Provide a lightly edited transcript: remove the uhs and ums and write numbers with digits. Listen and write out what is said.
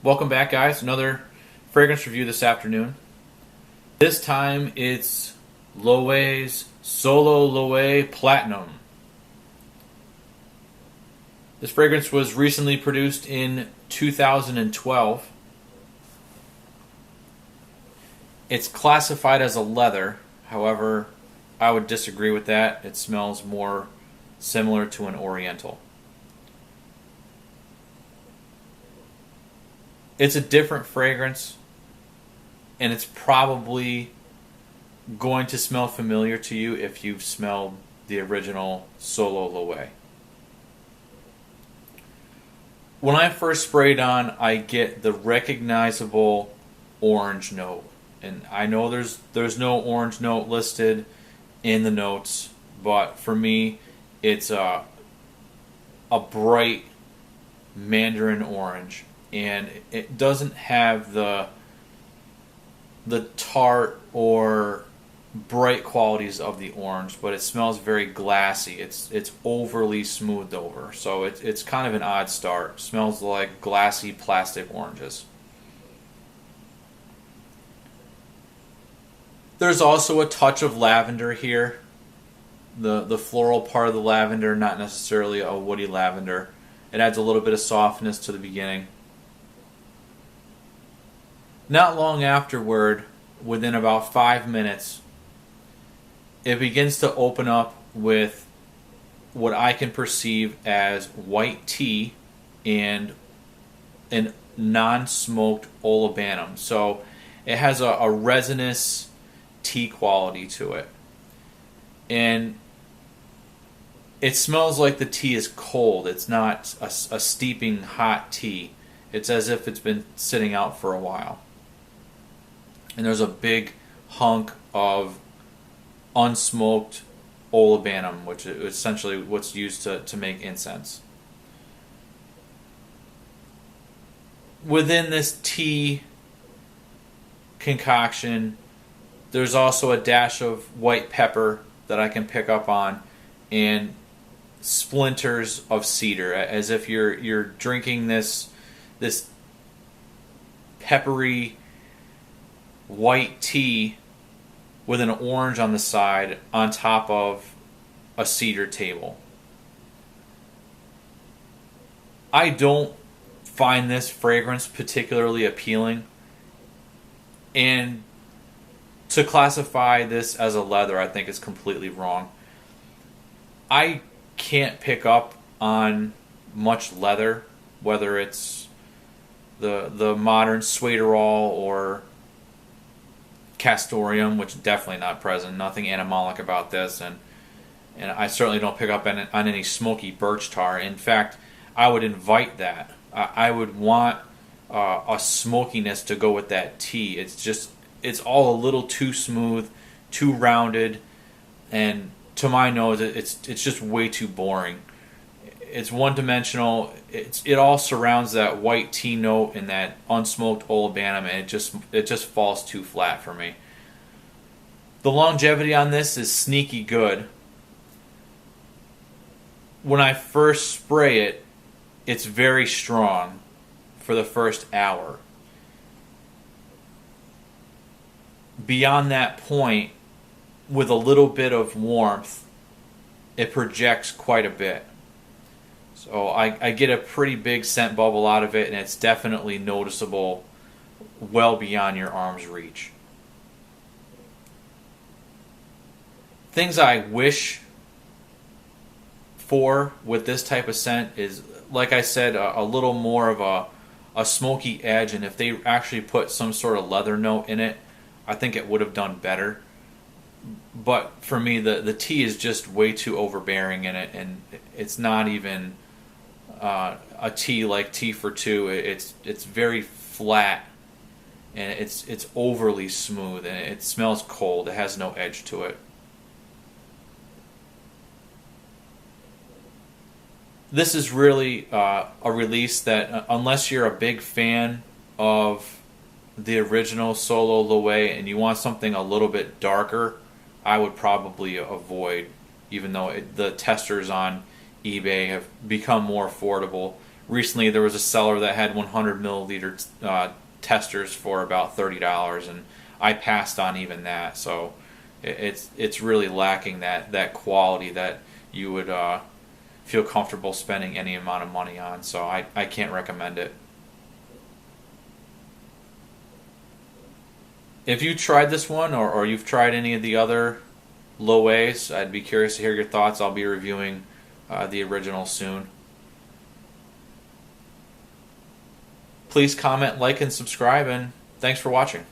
Welcome back, guys. Another fragrance review this afternoon. This time it's Loewe's Solo Loewe Platinum. This fragrance was recently produced in 2012. It's classified as a leather. However, I would disagree with that. It smells more similar to an oriental. It's a different fragrance, and it's probably going to smell familiar to you if you've smelled the original Solo Loewe. When I first sprayed on, I get the recognizable orange note. And I know there's no orange note listed in the notes, but for me, it's a bright mandarin orange. And it doesn't have the tart or bright qualities of the orange, but it smells very glassy. It's overly smoothed over, so it's kind of an odd start. It smells like glassy plastic oranges. There's also a touch of lavender here. The floral part of the lavender, not necessarily a woody lavender. It adds a little bit of softness to the beginning. Not long afterward, within about 5 minutes, it begins to open up with what I can perceive as white tea and an non-smoked olibanum. So it has a resinous tea quality to it. And it smells like the tea is cold. It's not a steeping hot tea. It's as if it's been sitting out for a while. And there's a big hunk of unsmoked olibanum, which is essentially what's used to make incense. Within this tea concoction, there's also a dash of white pepper that I can pick up on, and splinters of cedar, as if you're drinking this peppery white tea with an orange on the side on top of a cedar table. I don't find this fragrance particularly appealing, and to classify this as a leather, I think is completely wrong. I can't pick up on much leather, whether it's the modern suederol or castoreum, which is definitely not present. Nothing animalic about this, and I certainly don't pick up on any smoky birch tar. In fact, I would invite that. I would want a smokiness to go with that tea. It's all a little too smooth, too rounded, and to my nose, it's just way too boring. It's one-dimensional. It all surrounds that white tea note and that unsmoked olibanum, and it just falls too flat for me. The longevity on this is sneaky good. When I first spray it, it's very strong for the first hour. Beyond that point, with a little bit of warmth, it projects quite a bit. So I get a pretty big scent bubble out of it, and it's definitely noticeable well beyond your arm's reach. Things I wish for with this type of scent is, like I said, a little more of a smoky edge, and if they actually put some sort of leather note in it, I think it would have done better. But for me, the tea is just way too overbearing in it, and it's not even a tea like tea for two. It's very flat, and it's overly smooth, and it smells cold. It has no edge to it. This is really a release that, unless you're a big fan of the original Solo Loewe and you want something a little bit darker, I would probably avoid, even though the testers on eBay have become more affordable recently there was a seller that had 100 milliliter testers for about $30, and I passed on even that. So it's really lacking that quality that you would feel comfortable spending any amount of money on. So I can't recommend it. If you tried this one, or you've tried any of the other Loewe's, I'd be curious to hear your thoughts. I'll be reviewing the original soon. Please comment, like, and subscribe, and thanks for watching.